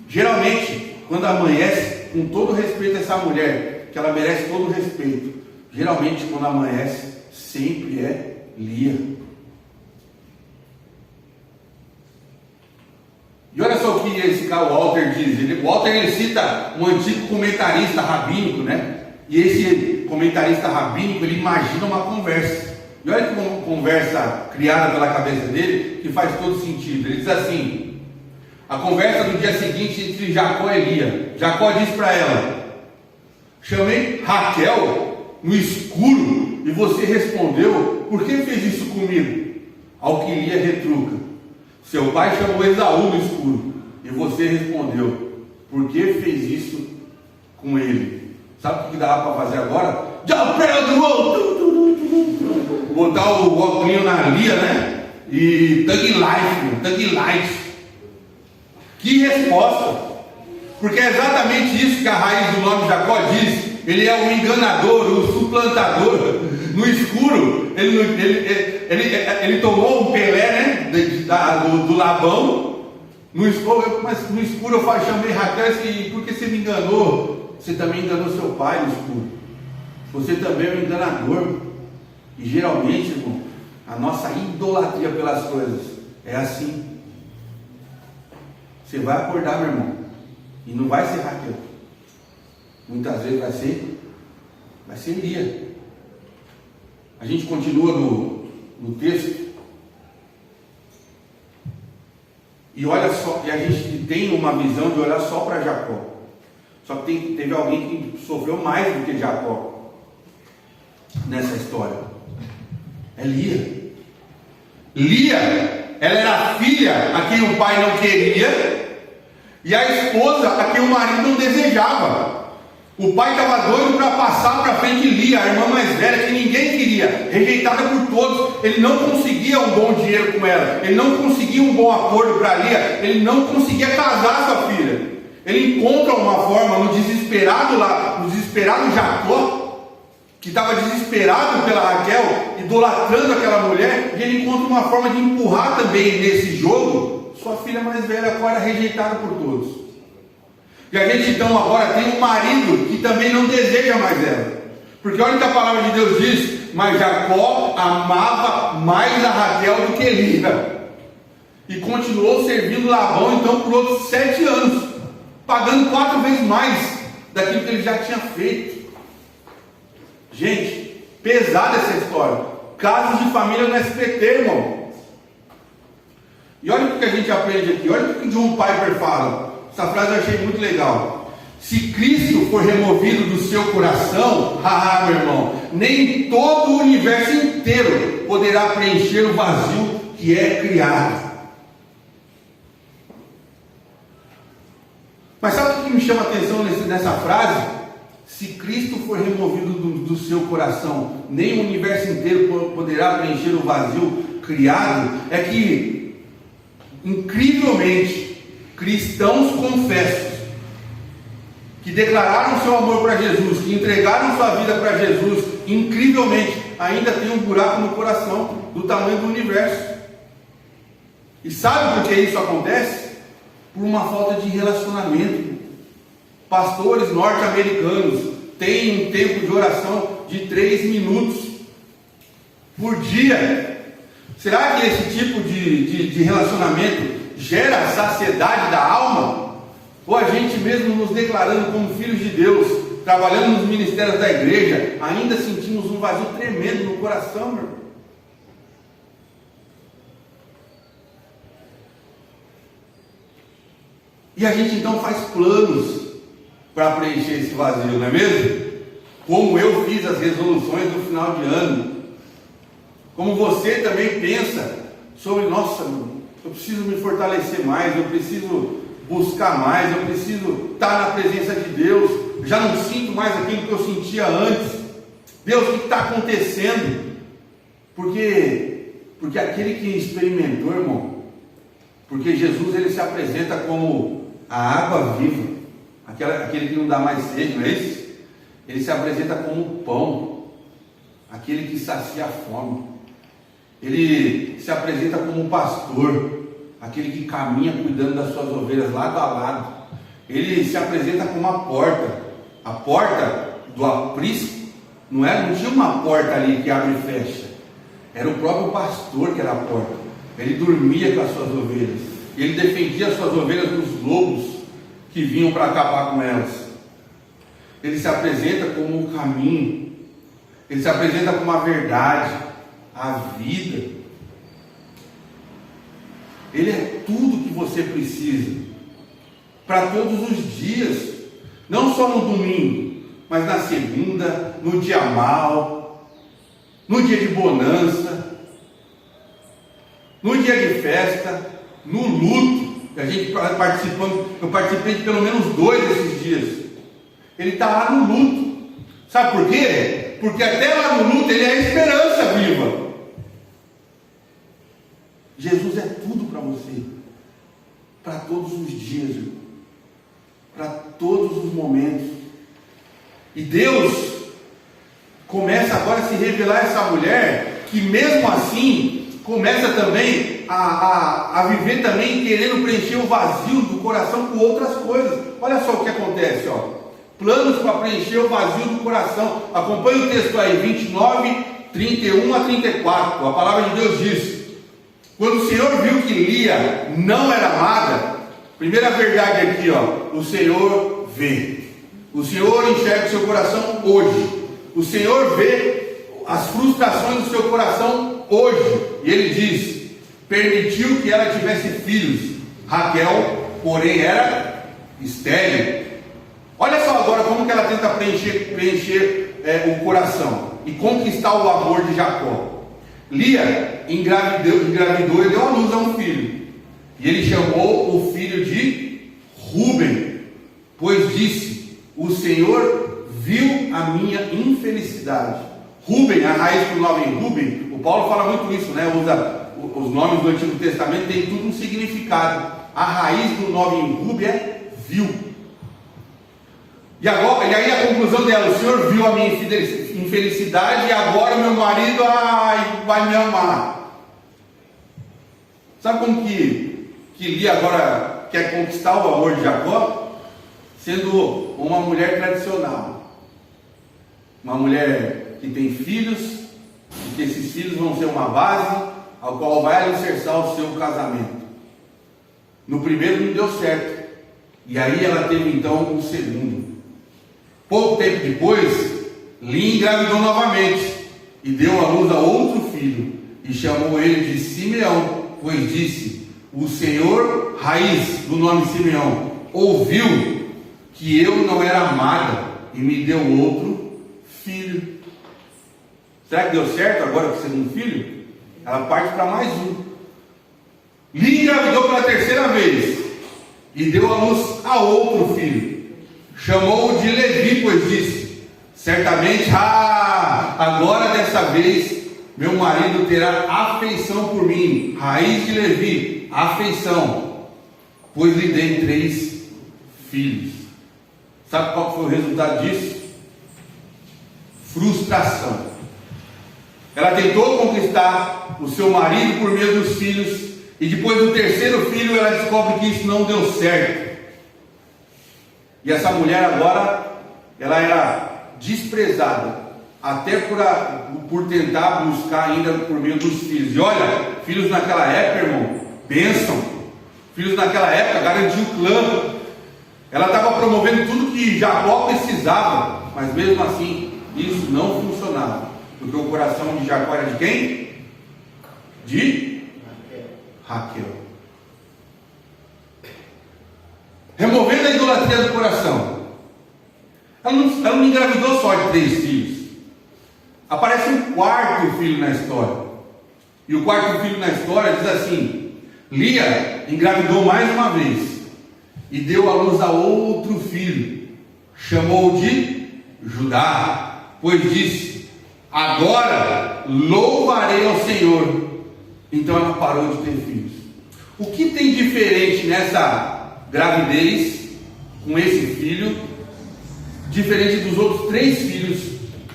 Speaker 2: Geralmente, quando amanhece, com todo respeito a essa mulher, que ela merece todo o respeito, geralmente quando amanhece, sempre é Lia. E olha só o que esse cara Walter diz. O Walter ele cita um antigo comentarista rabínico, né? E esse comentarista rabínico, ele imagina uma conversa. E olha que uma conversa criada pela cabeça dele, que faz todo sentido. Ele diz assim: a conversa do dia seguinte entre Jacó e Lia. Jacó diz para ela: chamei Raquel no escuro e você respondeu: por que fez isso comigo? Ao que Lia retruca: seu pai chamou Esaú no escuro e você respondeu: por que fez isso com ele? Sabe o que dava para fazer agora? Botar o óculos na Lia, né? E Thug Life. Que resposta! Porque é exatamente isso que a raiz do nome Jacó diz. Ele é o enganador, o suplantador. No escuro, ele tomou um Pelé, né, do Labão. No escuro, mas no escuro eu chamei Raquel e porque você me enganou? Você também enganou seu pai no escuro. Você também é um enganador. E geralmente, irmão, a nossa idolatria pelas coisas é assim. Você vai acordar, meu irmão, e não vai ser Raquel. Muitas vezes vai ser Lia. A gente continua no texto. E olha só, e a gente tem uma visão de olhar só para Jacó. Só que teve alguém que sofreu mais do que Jacó nessa história. É Lia. Lia, ela era a filha a quem o pai não queria e a esposa a quem o marido não desejava. O pai estava doido para passar para frente de Lia, a irmã mais velha, que ninguém queria, rejeitada por todos. Ele não conseguia um bom dinheiro com ela, ele não conseguia um bom acordo para Lia, ele não conseguia casar sua filha. Ele encontra uma forma no desesperado Jacó, que estava desesperado pela Raquel, idolatrando aquela mulher, e ele encontra uma forma de empurrar também nesse jogo sua filha mais velha, agora rejeitada por todos. E a gente então agora tem um marido que também não deseja mais ela. Porque olha o que a palavra de Deus diz: mas Jacó amava mais a Raquel do que Lia. E continuou servindo Labão então por outros 7 anos, pagando 4 vezes mais daquilo que ele já tinha feito. Gente, pesada essa história. Casos de família no SBT, irmão. E olha o que a gente aprende aqui. Olha o que o John Piper fala. Essa frase eu achei muito legal. Se Cristo for removido do seu coração, meu irmão, nem todo o universo inteiro poderá preencher o vazio que é criado. Mas sabe o que me chama a atenção nessa frase? Se Cristo for removido do seu coração, nem o universo inteiro poderá preencher o vazio criado. É que, incrivelmente, cristãos confessos, que declararam seu amor para Jesus, que entregaram sua vida para Jesus, incrivelmente, ainda tem um buraco no coração do tamanho do universo. E sabe por que isso acontece? Por uma falta de relacionamento. Pastores norte-americanos têm um tempo de oração de 3 minutos por dia. Será que esse tipo de relacionamento gera saciedade da alma? Ou a gente mesmo nos declarando como filhos de Deus, trabalhando nos ministérios da igreja, ainda sentimos um vazio tremendo no coração, meu irmão? E a gente então faz planos para preencher esse vazio, não é mesmo? Como eu fiz as resoluções no final de ano. Como você também pensa sobre, nossa, eu preciso me fortalecer mais, eu preciso buscar mais, eu preciso estar na presença de Deus. Já não sinto mais aquilo que eu sentia antes. Deus, o que está acontecendo? Porque aquele que experimentou, irmão, porque Jesus ele se apresenta como a água viva, aquele que não dá mais sede, não é isso? Ele se apresenta como o pão, aquele que sacia a fome. Ele se apresenta como um pastor, aquele que caminha cuidando das suas ovelhas lado a lado. Ele se apresenta como a porta do aprisco. Não tinha uma porta ali que abre e fecha, era o próprio pastor que era a porta. Ele dormia com as suas ovelhas. Ele defendia as suas ovelhas dos lobos que vinham para acabar com elas. Ele se apresenta como o caminho. Ele se apresenta como a verdade, a vida. Ele é tudo que você precisa para todos os dias, não só no domingo, mas na segunda, no dia mal, no dia de bonança, no dia de festa, no luto. A gente eu participei de pelo menos 2 desses dias. Ele está lá no luto. Sabe por quê? Porque até lá no luto ele é a esperança viva. Jesus é tudo para você, para todos os dias, para todos os momentos. E Deus começa agora a se revelar a essa mulher, que mesmo assim começa também a viver também querendo preencher o vazio do coração com outras coisas. Olha só o que acontece, planos para preencher o vazio do coração. Acompanhe o texto aí, 29, 31 a 34. A palavra de Deus diz: quando o Senhor viu que Lia não era amada, primeira verdade aqui, o Senhor vê. O Senhor enxerga o seu coração hoje. O Senhor vê as frustrações do seu coração hoje. E Ele diz: permitiu que ela tivesse filhos. Raquel, porém, era estéril. Olha só agora como que ela tenta preencher o coração e conquistar o amor de Jacó. Lia engravidou e deu à luz a um filho. E ele chamou o filho de Rúben, pois disse: o Senhor viu a minha infelicidade. Rúben, a raiz do nome Rúben, o Paulo fala muito isso, né? Usa os nomes do Antigo Testamento, tem tudo um significado. A raiz do nome Rúben é viu. E aí a conclusão dela: o Senhor viu a minha infelicidade e agora meu marido vai me amar. Sabe como que Lia agora quer conquistar o amor de Jacó? sendo uma mulher tradicional, uma mulher que tem filhos, e que esses filhos vão ser uma base ao qual vai alicerçar o seu casamento. No primeiro não deu certo, e aí ela teve então o segundo. Pouco tempo depois, Lia engravidou novamente e deu à luz a outro filho, e chamou ele de Simeão, pois disse: o Senhor, raiz do nome Simeão, ouviu que eu não era amada e me deu outro filho. Será que deu certo agora com o segundo filho? Ela parte para mais um. Lia engravidou pela terceira vez e deu à luz a outro filho. Chamou-o de Levi, pois disse: certamente, agora dessa vez meu marido terá afeição por mim. Raiz de Levi, afeição, pois lhe dei 3 filhos. Sabe qual foi o resultado disso? Frustração. Ela tentou conquistar o seu marido por meio dos filhos, e depois do terceiro filho ela descobre que isso não deu certo. E essa mulher agora, ela era desprezada, até por tentar buscar ainda por meio dos filhos. E olha, filhos naquela época, irmão, bênção. Filhos naquela época garantiu o clã. Ela estava promovendo tudo que Jacó precisava, mas mesmo assim, isso não funcionava, porque o coração de Jacó era de quem? De Raquel. Removendo a idolatria do coração, ela não engravidou só de 3 filhos. Aparece um quarto filho na história. E o quarto filho na história diz assim: Lia engravidou mais uma vez e deu à luz a outro filho. Chamou-o de Judá, pois disse: agora louvarei ao Senhor. Então ela parou de ter filhos. O que tem diferente nessa gravidez com esse filho, diferente dos outros 3 filhos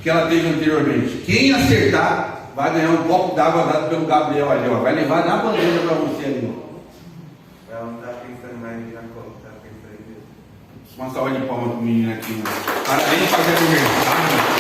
Speaker 2: que ela teve anteriormente? Quem acertar vai ganhar um copo d'água dado pelo Gabriel ali, ó. Vai levar na bandeja para você ali, ó.
Speaker 3: Ela não está pensando mais em Jacó, está pensando em Deus.
Speaker 2: Uma salva de palmas do menino aqui, mano. Parabéns para fazer aniversário.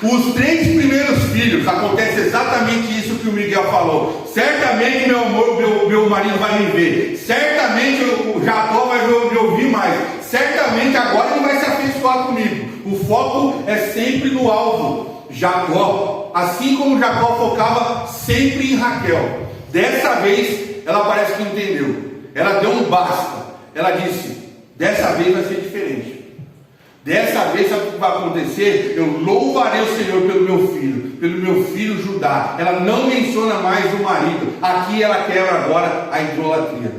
Speaker 2: Os 3 primeiros filhos, acontece exatamente isso que o Miguel falou. Certamente meu amor, meu marido vai me ver. Certamente o Jacó vai me ouvir mais. Certamente agora ele vai se afeiçoar comigo. O foco é sempre no alvo, Jacó. Assim como Jacó focava sempre em Raquel. Dessa vez ela parece que entendeu. Ela deu um basta. Ela disse: dessa vez vai ser diferente. Dessa vez, sabe o que vai acontecer? Eu louvarei o Senhor pelo meu filho Judá. Ela não menciona mais o marido. Aqui ela quebra agora a idolatria.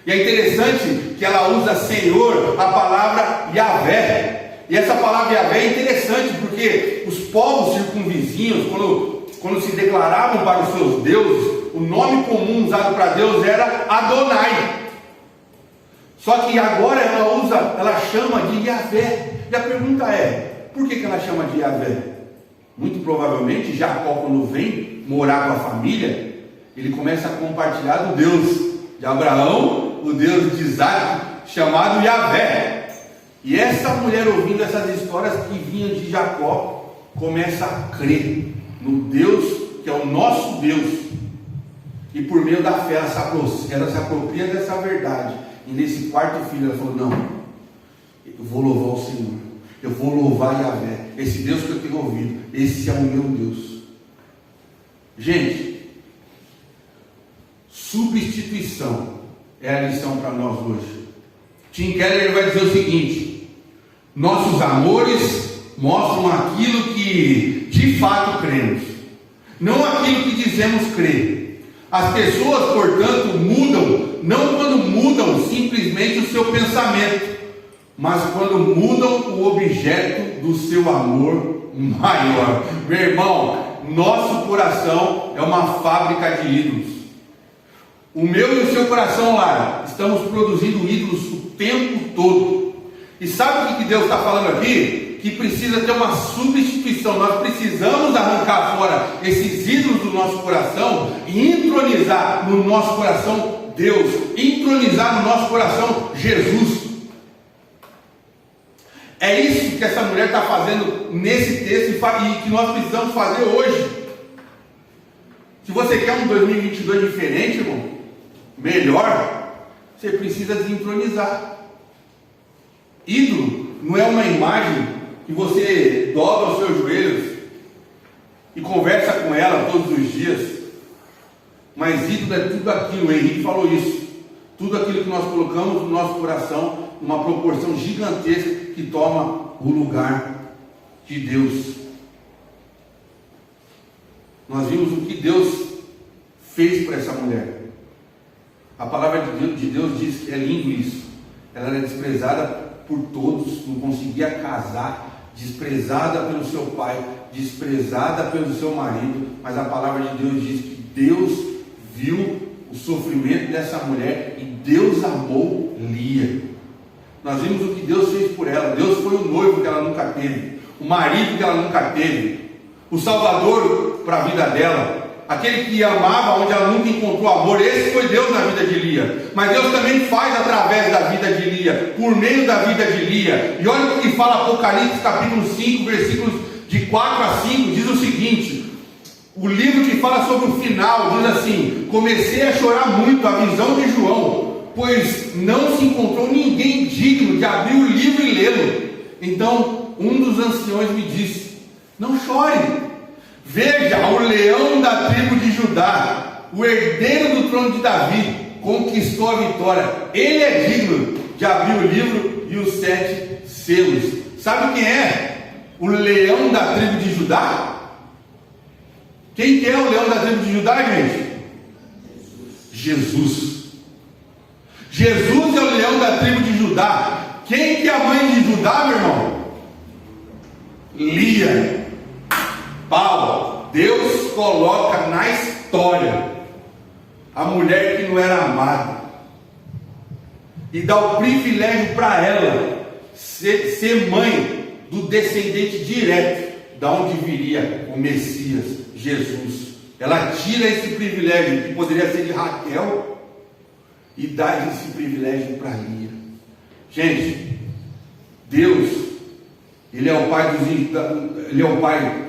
Speaker 2: E é interessante que ela usa Senhor, a palavra Yahvé. E essa palavra Yahvé é interessante porque os povos circunvizinhos, quando se declaravam para os seus deuses, o nome comum usado para Deus era Adonai. Só que agora ela chama de Yahvé. E a pergunta é: por que ela chama de Yahvé? Muito provavelmente Jacó, quando vem morar com a família, ele começa a compartilhar do Deus de Abraão, o Deus de Isaac, chamado Yahvé. E essa mulher, ouvindo essas histórias que vinham de Jacó, começa a crer no Deus que é o nosso Deus. E por meio da fé ela se apropria dessa verdade. E nesse quarto filho ela falou: não, eu vou louvar o Senhor, eu vou louvar Yahvé, esse Deus que eu tenho ouvido, esse é o meu Deus. Gente, substituição é a lição para nós hoje. Tim Keller vai dizer o seguinte: nossos amores mostram aquilo que de fato cremos, não aquilo que dizemos crer. As pessoas, portanto, mudam, não quando mudam simplesmente o seu pensamento, mas quando mudam o objeto do seu amor maior. Meu irmão, nosso coração é uma fábrica de ídolos. O meu e o seu coração, Lara, estamos produzindo ídolos o tempo todo. E sabe o que Deus está falando aqui? Que precisa ter uma substituição. Nós precisamos arrancar fora esses ídolos do nosso coração e entronizar no nosso coração Deus, entronizar no nosso coração Jesus. É isso que essa mulher está fazendo nesse texto e que nós precisamos fazer hoje. Se você quer um 2022 diferente, irmão, melhor, você precisa desentronizar. Ídolo não é uma imagem que você dobra os seus joelhos e conversa com ela todos os dias. Mas ídolo é tudo aquilo, o Henrique falou isso. Tudo aquilo que nós colocamos no nosso coração, uma proporção gigantesca que toma o lugar de Deus. Nós vimos o que Deus fez para essa mulher. A palavra de Deus diz que é lindo isso. Ela era desprezada por todos, não conseguia casar, desprezada pelo seu pai, desprezada pelo seu marido, mas a palavra de Deus diz que Deus viu o sofrimento dessa mulher e Deus amou Lia. Nós vimos o que Deus fez por ela. Deus foi o noivo que ela nunca teve, o marido que ela nunca teve, o salvador para a vida dela, aquele que amava onde ela nunca encontrou amor. Esse foi Deus na vida de Lia. Mas Deus também faz através da vida de Lia, por meio da vida de Lia. E olha o que fala Apocalipse capítulo 5, versículos de 4 a 5, diz o seguinte: o livro que fala sobre o final diz assim: comecei a chorar muito a visão de João, pois não se encontrou ninguém digno de abrir o livro e lê-lo. Então um dos anciões me disse: não chore, veja, o leão da tribo de Judá, o herdeiro do trono de Davi, conquistou a vitória. Ele é digno de abrir o livro e os 7 selos. Sabe quem é o leão da tribo de Judá? Quem que é o leão da tribo de Judá, gente? Jesus. Jesus é o leão da tribo de Judá. Quem que é a mãe de Judá, meu irmão? Lia. Paulo. Deus coloca na história a mulher que não era amada e dá o privilégio para ela ser mãe do descendente direto da onde viria o Messias, Jesus. Ela tira esse privilégio que poderia ser de Raquel e dá esse privilégio para Lia. Gente, Deus, Ele é o pai Ele é o pai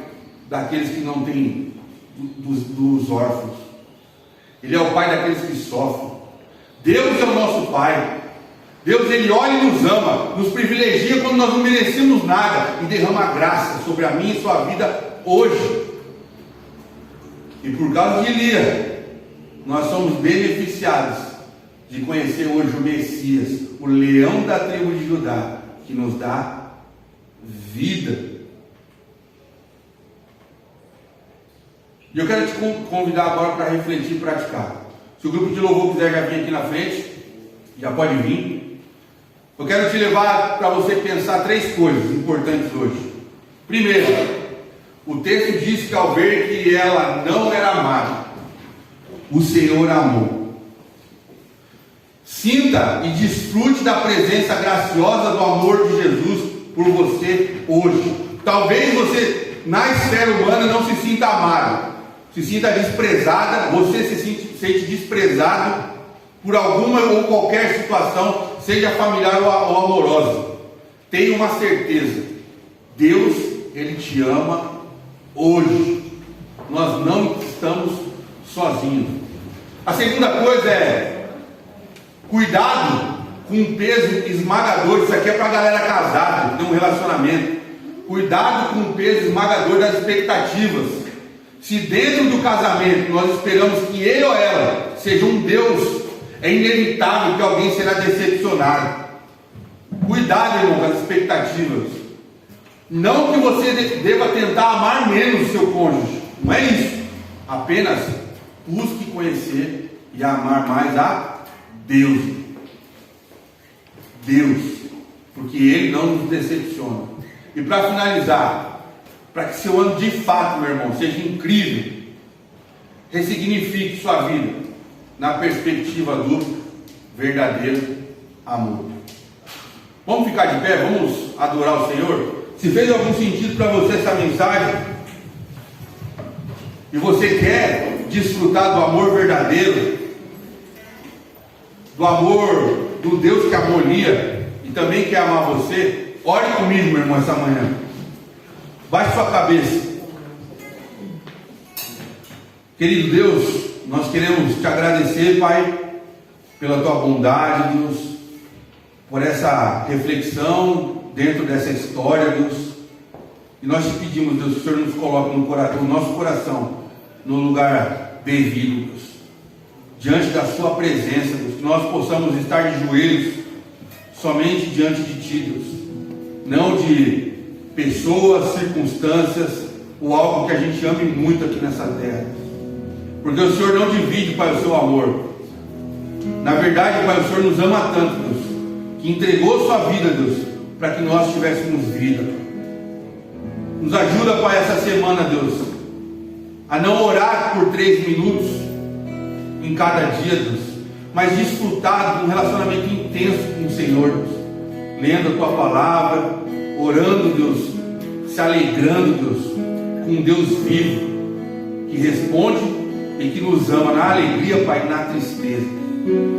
Speaker 2: daqueles que não têm, dos órfãos. Ele é o pai daqueles que sofrem. Deus é o nosso pai. Deus, Ele olha e nos ama, nos privilegia quando nós não merecemos nada e derrama graça sobre a minha e sua vida hoje. E por causa de Lia, nós somos beneficiados de conhecer hoje o Messias, o leão da tribo de Judá, que nos dá vida. E eu quero te convidar agora para refletir e praticar. Se o grupo de louvor quiser já vir aqui na frente, já pode vir. Eu quero te levar para você pensar 3 coisas importantes hoje. Primeiro, o texto diz que ao ver que ela não era amada, o Senhor amou. Sinta e desfrute da presença graciosa do amor de Jesus por você hoje. Talvez você, na esfera humana, não se sinta amado, se sinta desprezada, você se sente desprezado por alguma ou qualquer situação, seja familiar ou amorosa. Tenha uma certeza: Deus, Ele te ama hoje. Nós não estamos sozinhos. A segunda coisa é cuidado com um peso esmagador. Isso aqui é para a galera casada, que tem um relacionamento. Cuidado com o peso esmagador das expectativas. Se dentro do casamento nós esperamos que ele ou ela seja um Deus, é inevitável que alguém será decepcionado. Cuidado, irmão, com as expectativas. Não que você deva tentar amar menos o seu cônjuge, não é isso. Apenas busque conhecer e amar mais a Deus. Deus, porque Ele não nos decepciona. E para finalizar, para que seu ano de fato, meu irmão, seja incrível, ressignifique sua vida na perspectiva do verdadeiro amor. Vamos ficar de pé, vamos adorar o Senhor. Se fez algum sentido para você essa mensagem e você quer desfrutar do amor verdadeiro, do amor do Deus que amolia e também quer amar você, ore comigo, meu irmão, essa manhã. Baixe sua cabeça. Querido Deus, nós queremos te agradecer, Pai, pela tua bondade, Deus, por essa reflexão dentro dessa história, Deus. E nós te pedimos, Deus, que o Senhor nos coloque no nosso coração, no lugar devido, Deus, diante da sua presença, Deus, que nós possamos estar de joelhos somente diante de ti, Deus, não de pessoas, circunstâncias ou algo que a gente ame muito aqui nessa terra, porque o Senhor não divide, Pai, o seu amor. Na verdade, Pai, o Senhor nos ama tanto, Deus, que entregou sua vida, Deus, para que nós tivéssemos vida. Nos ajuda, Pai, essa semana, Deus, a não orar por 3 minutos em cada dia, Deus, mas desfrutar de um relacionamento intenso com o Senhor, Deus, lendo a tua palavra, orando, Deus, se alegrando, Deus, com um Deus vivo, que responde e que nos ama na alegria, Pai, e na tristeza.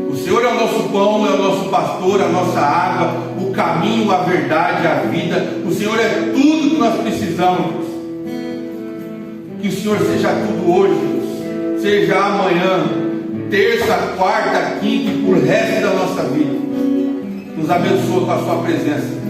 Speaker 2: O Senhor é o nosso pão, é o nosso pastor, a nossa água, o caminho, a verdade, a vida. O Senhor é tudo que nós precisamos, Deus. Que o Senhor seja tudo hoje, Deus, seja amanhã, terça, quarta, quinta e por resto da nossa vida. Nos abençoa com a sua presença.